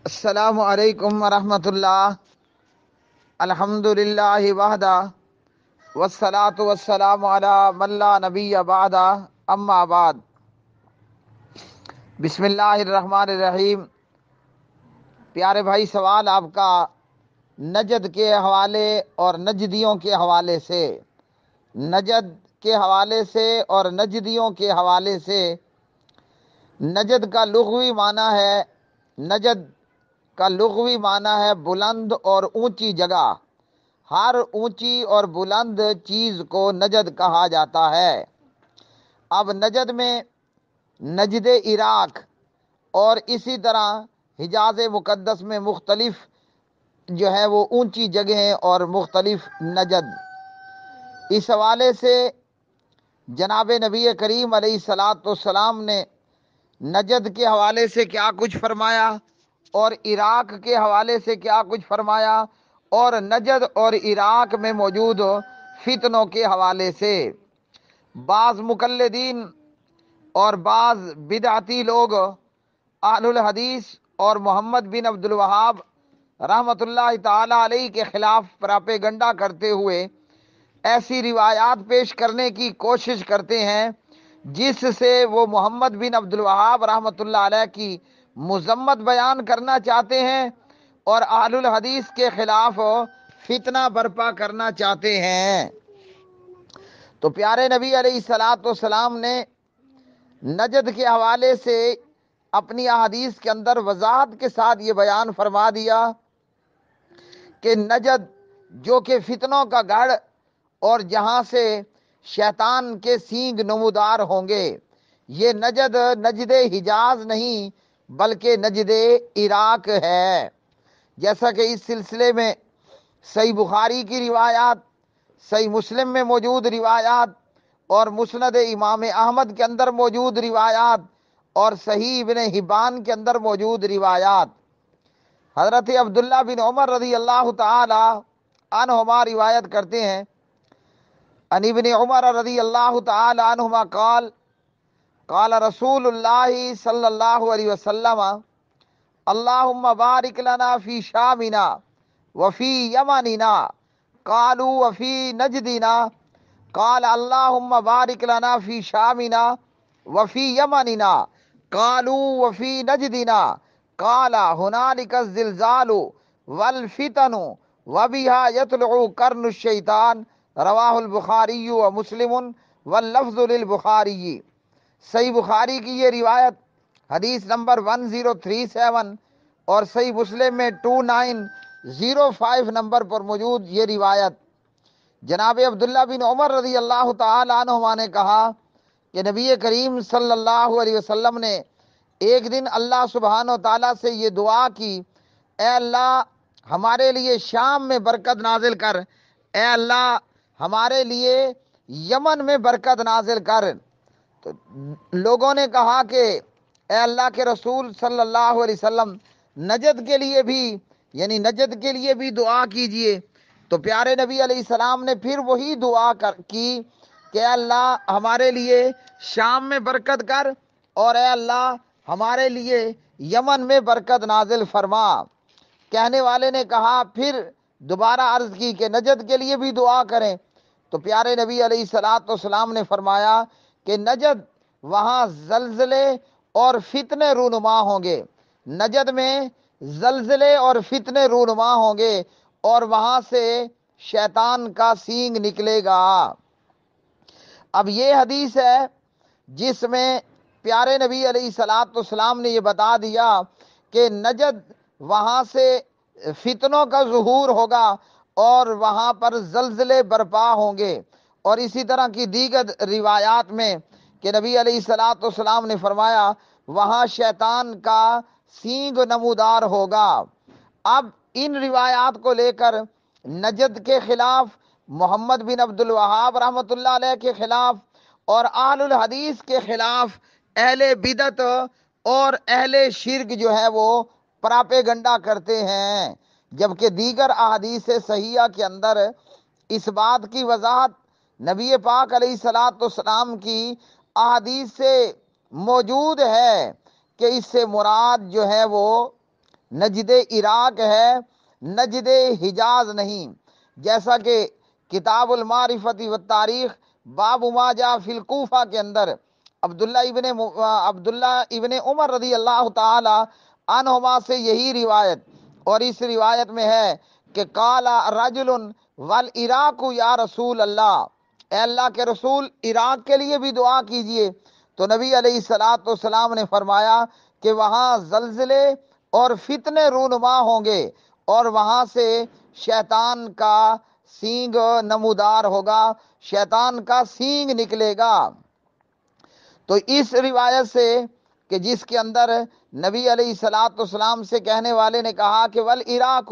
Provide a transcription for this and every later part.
السلام علیکم ورحمۃ اللہ۔ الحمد للہ وحدہ والصلاة والسلام علی من لا نبی بعدہ، اما بعد۔ بسم اللہ الرحمن الرحیم۔ پیارے بھائی، سوال آپ کا نجد کے حوالے اور نجدیوں کے حوالے سے، نجد کے حوالے سے اور نجدیوں کے حوالے سے۔ نجد کا لغوی معنی ہے، نجد کا لغوی معنی ہے بلند اور اونچی جگہ۔ ہر اونچی اور بلند چیز کو نجد کہا جاتا ہے۔ اب نجد میں نجد عراق اور اسی طرح حجاز مقدس میں مختلف جو ہے وہ اونچی جگہیں اور مختلف نجد۔ اس حوالے سے جناب نبی کریم علیہ الصلاۃ والسلام نے نجد کے حوالے سے کیا کچھ فرمایا اور عراق کے حوالے سے کیا کچھ فرمایا، اور نجد اور عراق میں موجود فتنوں کے حوالے سے۔ بعض مقلدین اور بعض بدعتی لوگ اہل الحدیث اور محمد بن عبد الوہاب رحمۃ اللہ تعالی علیہ کے خلاف پراپیگنڈا کرتے ہوئے ایسی روایات پیش کرنے کی کوشش کرتے ہیں جس سے وہ محمد بن عبد الوہاب رحمۃ اللہ علیہ کی مذمت بیان کرنا چاہتے ہیں اور اہل الحدیث کے خلاف فتنہ برپا کرنا چاہتے ہیں۔ تو پیارے نبی علیہ الصلاۃ والسلام نے نجد کے حوالے سے اپنی احادیث کے اندر وضاحت کے ساتھ یہ بیان فرما دیا کہ نجد جو کہ فتنوں کا گڑھ اور جہاں سے شیطان کے سینگ نمودار ہوں گے، یہ نجد نجد حجاز نہیں بلکہ نجد عراق ہے۔ جیسا کہ اس سلسلے میں صحیح بخاری کی روایات، صحیح مسلم میں موجود روایات اور مسند امام احمد کے اندر موجود روایات اور صحیح ابن حبان کے اندر موجود روایات۔ حضرت عبداللہ بن عمر رضی اللہ تعالی عنہما روایت کرتے ہیں، عن ابن عمر رضی اللہ تعالی عنہما قال قال رسول اللہ صلی اللہ علیہ وسلم اللہم بارک لنا فی شامنا وفی یمننا قالوا وفی نجدنا قال اللہم بارک لنا فی شامنا وفی یمننا قالوا وفی نجدنا قال ہنالک الزلزال والفتن وبہا یطلع قرن الشیطان رواہ البخاری و مسلم واللفظ للبخاری۔ صحیح بخاری کی یہ روایت حدیث نمبر 1037 اور صحیح مسلم میں 2905 نمبر پر موجود یہ روایت۔ جناب عبداللہ بن عمر رضی اللہ تعالی عنہما نے کہا کہ نبی کریم صلی اللہ علیہ وسلم نے ایک دن اللہ سبحانہ و تعالیٰ سے یہ دعا کی، اے اللہ ہمارے لیے شام میں برکت نازل کر، اے اللہ ہمارے لیے یمن میں برکت نازل کر۔ تو لوگوں نے کہا کہ اے اللہ کے رسول صلی اللہ علیہ وسلم نجد کے لیے بھی، یعنی نجد کے لیے بھی دعا کیجئے۔ تو پیارے نبی علیہ السلام نے پھر وہی دعا کی کہ اے اللہ ہمارے لیے شام میں برکت کر اور اے اللہ ہمارے لیے یمن میں برکت نازل فرما۔ کہنے والے نے کہا پھر دوبارہ عرض کی کہ نجد کے لیے بھی دعا کریں۔ تو پیارے نبی علیہ الصلاۃ والسلام نے فرمایا کہ نجد وہاں زلزلے اور فتنے رونما ہوں گے، نجد میں زلزلے اور فتنے رونما ہوں گے اور وہاں سے شیطان کا سینگ نکلے گا۔ اب یہ حدیث ہے جس میں پیارے نبی علیہ الصلاۃ والسلام نے یہ بتا دیا کہ نجد وہاں سے فتنوں کا ظہور ہوگا اور وہاں پر زلزلے برپا ہوں گے، اور اسی طرح کی دیگر روایات میں کہ نبی علیہ الصلاۃ والسلام نے فرمایا وہاں شیطان کا سینگ نمودار ہوگا۔ اب ان روایات کو لے کر نجد کے خلاف، محمد بن عبد الوہاب رحمۃ اللہ علیہ کے خلاف اور اہل الحدیث کے خلاف اہل بدعت اور اہل شرک جو ہے وہ پراپیگنڈا کرتے ہیں، جبکہ دیگر احادیث صحیحہ کے اندر اس بات کی وضاحت نبی پاک علیہ الصلاۃ والسلام کی احادیث سے موجود ہے کہ اس سے مراد جو ہے وہ نجد عراق ہے، نجد حجاز نہیں۔ جیسا کہ کتاب المعرفت والتاریخ باب ما جاء فی الکوفہ کے اندر عبداللہ ابن عمر رضی اللہ تعالی عنہما سے یہی روایت، اور اس روایت میں ہے کہ قال رجل والعراق یا رسول اللہ، اے اللہ کے رسول عراق کے لیے بھی دعا کیجئے۔ تو نبی علیہ الصلوۃ والسلام نے فرمایا کہ وہاں زلزلے اور فتنے رونما ہوں گے، اور وہاں سے شیطان کا سینگ نمودار ہوگا، شیطان کا سینگ نکلے گا۔ تو اس روایت سے کہ جس کے اندر نبی علیہ الصلوۃ والسلام سے کہنے والے نے کہا کہ والعراق،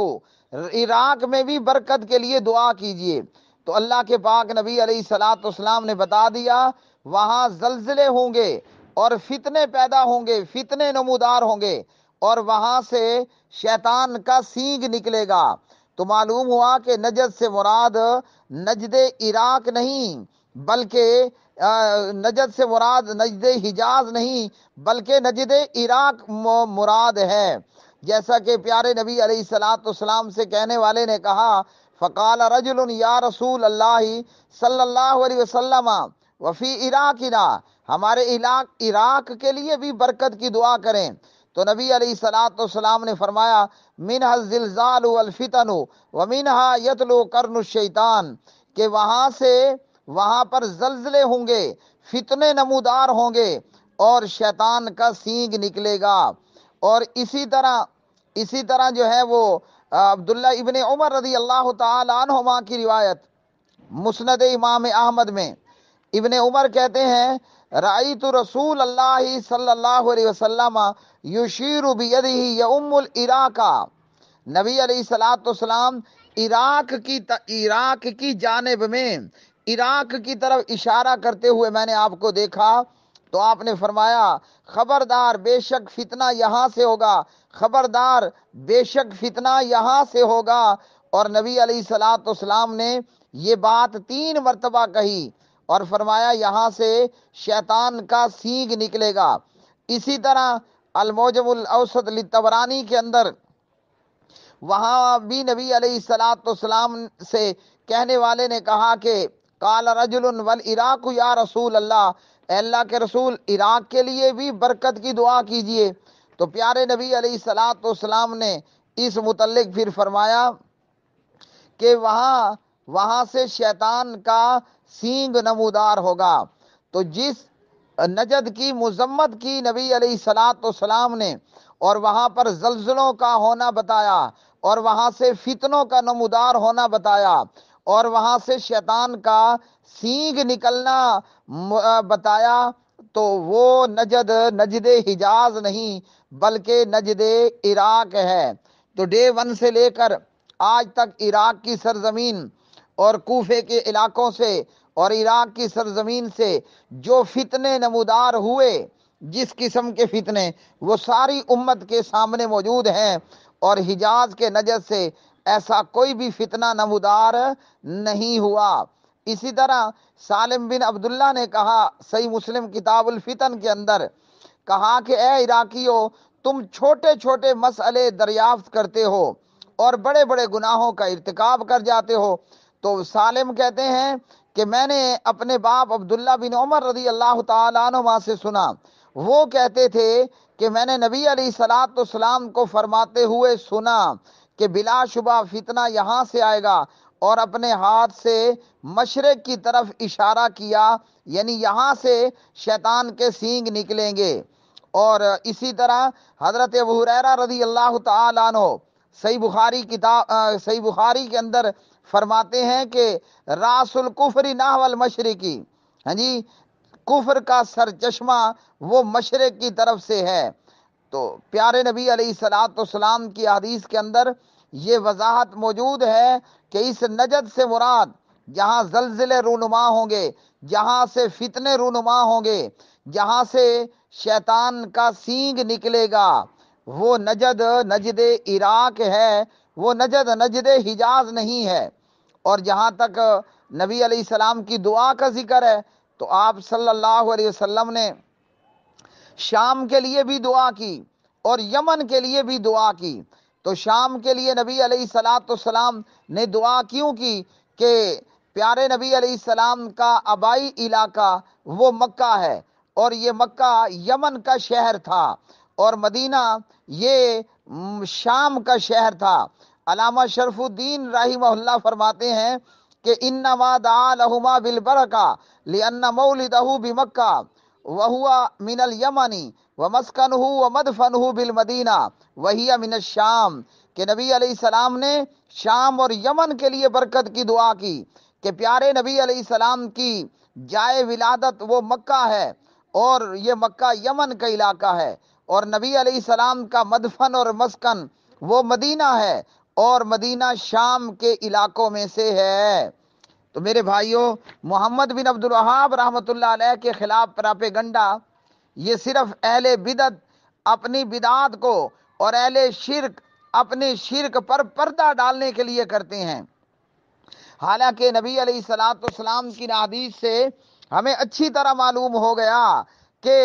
عراق میں بھی برکت کے لیے دعا کیجئے، تو اللہ کے پاک نبی علیہ الصلوۃ والسلام نے بتا دیا وہاں زلزلے ہوں گے اور فتنے پیدا ہوں گے، فتنے نمودار ہوں گے، اور وہاں سے شیطان کا سینگ نکلے گا۔ تو معلوم ہوا کہ نجد سے مراد نجد عراق نہیں، بلکہ نجد سے مراد نجد حجاز نہیں بلکہ نجد عراق مراد ہے۔ جیسا کہ پیارے نبی علیہ الصلوۃ والسلام سے کہنے والے نے کہا فقال رجل یا رسول اللہ صلی اللہ علیہ وسلم وفی عراقنا، ہمارے عراق کے لیے بھی برکت کی دعا کریں۔ تو نبی علیہ الصلوۃ والسلام نے فرمایا منها الزلزال والفتن ومنها یتلو قرن الشیطان، کہ وہاں پر زلزلے ہوں گے، فتنے نمودار ہوں گے، اور شیطان کا سینگ نکلے گا۔ اور اسی طرح جو ہے وہ عبداللہ ابن عمر رضی اللہ تعالی عنہما کی روایت مسند امام احمد میں، ابن عمر کہتے ہیں رأیت رسول اللہ صلی اللہ علیہ وسلم یشیر بیدہ یؤم العراق، نبی علیہ الصلوۃ والسلام عراق کی جانب میں، عراق کی طرف اشارہ کرتے ہوئے میں نے آپ کو دیکھا۔ تو آپ نے فرمایا خبردار بے شک فتنہ یہاں سے ہوگا، خبردار بے شک فتنہ یہاں سے ہوگا۔ اور نبی علیہ الصلوۃ والسلام نے یہ بات 3 مرتبہ کہی اور فرمایا یہاں سے شیطان کا سینگ نکلے گا۔ اسی طرح المعجم الاوسط للطبرانی کے اندر وہاں بھی نبی علیہ الصلوۃ والسلام سے کہنے والے نے کہا کہ قال رجل والعراق یا رسول اللہ، اے اللہ کے رسول عراق کے لیے بھی برکت کی دعا کیجئے۔ تو پیارے نبی علیہ الصلوۃ والسلام نے اس متعلق پھر فرمایا کہ وہاں سے شیطان کا سینگ نمودار ہوگا۔ تو جس نجد کی مذمت کی نبی علیہ الصلوۃ والسلام نے، اور وہاں پر زلزلوں کا ہونا بتایا، اور وہاں سے فتنوں کا نمودار ہونا بتایا، اور وہاں سے شیطان کا سینگ نکلنا بتایا، تو وہ نجد حجاز نہیں بلکہ نجد عراق ہے۔ تو ڈے 1 سے لے کر آج تک عراق کی سرزمین اور کوفے کے علاقوں سے اور عراق کی سرزمین سے جو فتنے نمودار ہوئے، جس قسم کے فتنے، وہ ساری امت کے سامنے موجود ہیں، اور حجاز کے نجد سے ایسا کوئی بھی فتنہ نمودار نہیں ہوا۔ اسی طرح سالم بن عبداللہ نے کہا صحیح مسلم کتاب الفتن کے اندر کہا کہ اے عراقیو، تم چھوٹے چھوٹے مسئلے دریافت کرتے ہو اور بڑے بڑے گناہوں کا ارتکاب کر جاتے ہو۔ تو سالم کہتے ہیں کہ میں نے اپنے باپ عبداللہ بن عمر رضی اللہ تعالیٰ عنہما سے سنا، وہ کہتے تھے کہ میں نے نبی علیہ الصلوۃ والسلام کو فرماتے ہوئے سنا کہ بلا شبہ فتنہ یہاں سے آئے گا، اور اپنے ہاتھ سے مشرق کی طرف اشارہ کیا، یعنی یہاں سے شیطان کے سینگ نکلیں گے۔ اور اسی طرح حضرت ابو ہریرہ رضی اللہ تعالی عنہ صحیح بخاری کے اندر فرماتے ہیں کہ راس الکفر نحو المشرقی، ہاں جی، کفر کا سر چشمہ وہ مشرق کی طرف سے ہے۔ تو پیارے نبی علیہ الصلوۃ والسلام کی حدیث کے اندر یہ وضاحت موجود ہے کہ اس نجد سے مراد جہاں زلزلے رونما ہوں گے، جہاں سے فتنے رونما ہوں گے، جہاں سے شیطان کا سینگ نکلے گا، وہ نجد عراق ہے، وہ نجد حجاز نہیں ہے۔ اور جہاں تک نبی علیہ السلام کی دعا کا ذکر ہے، تو آپ صلی اللہ علیہ وسلم نے شام کے لیے بھی دعا کی، اور یمن کے لیے بھی دعا کی۔ تو شام کے لیے نبی علیہ الصلوۃ والسلام نے دعا کیوں کی کہ پیارے نبی علیہ السلام کا آبائی علاقہ وہ مکہ ہے، اور یہ مکہ یمن کا شہر تھا، اور مدینہ یہ شام کا شہر تھا۔ علامہ شرف الدین رحمہ اللہ فرماتے ہیں کہ انما دعا لہما بالبرکہ لأن مولدہ بمکہ وہو من الیمن ومسکنہ ومدفنہ بالمدینہ وہی من الشام، کہ نبی علیہ السلام نے شام اور یمن کے لیے برکت کی دعا کی کہ پیارے نبی علیہ السلام کی جائے ولادت وہ مکہ ہے، اور یہ مکہ یمن کا علاقہ ہے، اور نبی علیہ السلام کا مدفن اور مسکن وہ مدینہ ہے، اور مدینہ شام کے علاقوں میں سے ہے۔ تو میرے بھائیوں، محمد بن عبد الوہاب رحمۃ اللہ علیہ کے خلاف پراپیگنڈا یہ صرف اہل بدعت اپنی بدعات کو اور اہل شرک اپنے شرک پر پردہ ڈالنے کے لیے کرتے ہیں، حالانکہ نبی علیہ الصلوۃ والسلام کی حدیث سے ہمیں اچھی طرح معلوم ہو گیا کہ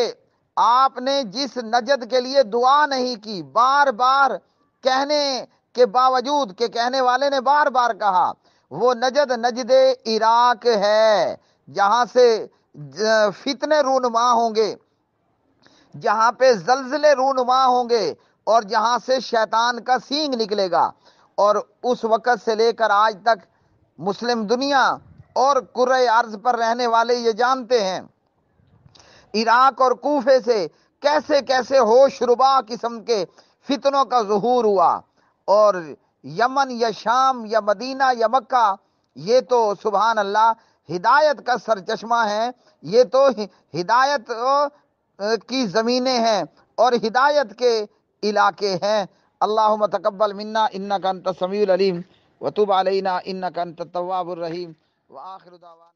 آپ نے جس نجد کے لیے دعا نہیں کی، بار بار کہنے کے باوجود کہ کہنے والے نے بار بار کہا، وہ نجد نجد عراق ہے، جہاں سے فتنے رونما ہوں گے، جہاں پہ زلزلے رونما ہوں گے، اور جہاں سے شیطان کا سینگ نکلے گا۔ اور اس وقت سے لے کر آج تک مسلم دنیا اور کرۂ ارض پر رہنے والے یہ جانتے ہیں عراق اور کوفے سے کیسے کیسے ہوش ربا قسم کے فتنوں کا ظہور ہوا، اور یمن یا شام یا مدینہ یا مکہ یہ تو سبحان اللہ ہدایت کا سرچشمہ ہے، یہ تو ہدایت کی زمینیں ہیں اور ہدایت کے علاقے ہیں۔ اللہم تقبل منا انک انت السمیع العلیم وتب علینا انک انت التواب الرحیم وآخر دعوانا